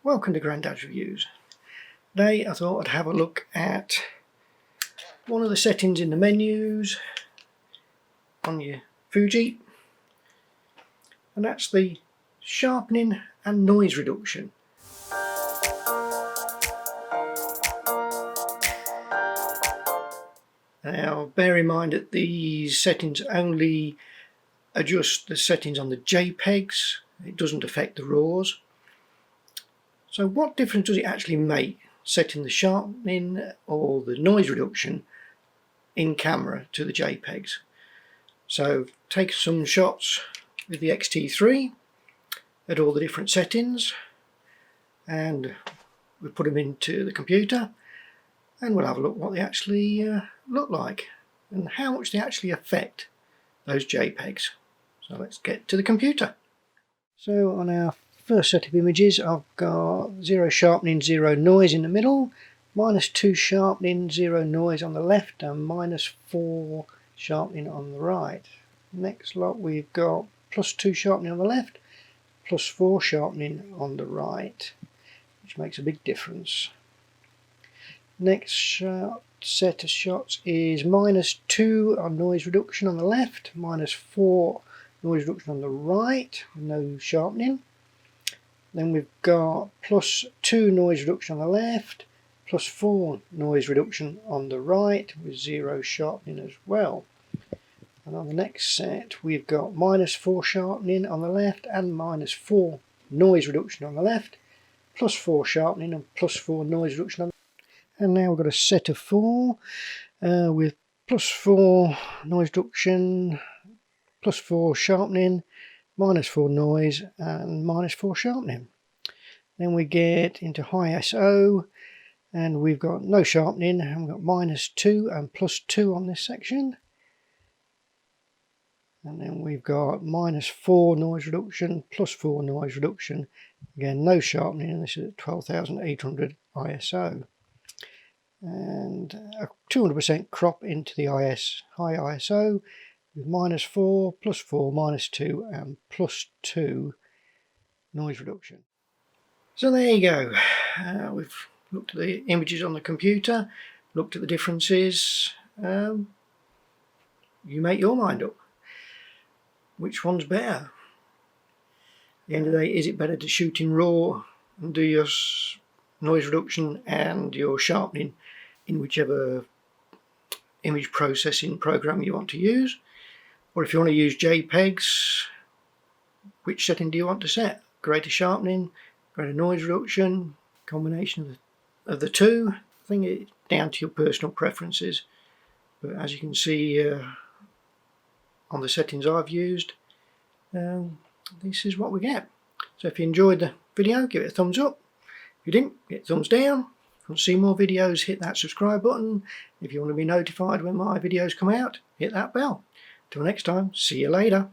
Welcome to Grandad's Reviews. Today I thought I'd have a look at one of the settings in the menus on your Fuji, and that's the sharpening and noise reduction. Now bear in mind that these settings only adjust the settings on the Jpegs, it doesn't affect the RAWs. So what difference does it actually make setting the sharpening or the noise reduction in camera to the Jpegs? So take some shots with the X-T3 at all the different settings, and we'll put them into the computer and we'll have a look what they actually look like and how much they actually affect those Jpegs. So let's get to the computer. So on our first set of images I've got 0 sharpening, 0 noise in the middle, -2 sharpening, 0 noise on the left, and -4 sharpening on the right. Next lot we've got +2 sharpening on the left, +4 sharpening on the right, which makes a big difference. Next set of shots is -2 on noise reduction on the left, -4 noise reduction on the right, no sharpening. Then we've got +2 noise reduction on the left, +4 noise reduction on the right with 0 sharpening as well. And on the next set we've got -4 sharpening on the left and -4 noise reduction on the left, +4 sharpening and +4 noise reduction on the left. And now we've got a set of 4 with +4 noise reduction, +4 sharpening, -4 noise and -4 sharpening. Then we get into high ISO and we've got no sharpening, and we've got -2 and +2 on this section. And then we've got -4 noise reduction, +4 noise reduction, again no sharpening, and this is at 12,800 ISO. And a 200% crop into the high ISO with -4, +4, -2 and +2 noise reduction. So there you go. We've looked at the images on the computer, looked at the differences. You make your mind up. Which one's better? At the end of the day, is it better to shoot in RAW and do your noise reduction and your sharpening in whichever image processing program you want to use? Or if you want to use Jpegs, which setting do you want to set? Greater sharpening, greater noise reduction, combination of the two? I think it's down to your personal preferences. But as you can see on the settings I've used, this is what we get. So if you enjoyed the video, give it a thumbs up. If you didn't, get a thumbs down. If you want to see more videos, hit that subscribe button. If you want to be notified when my videos come out, hit that bell. Till next time, see you later.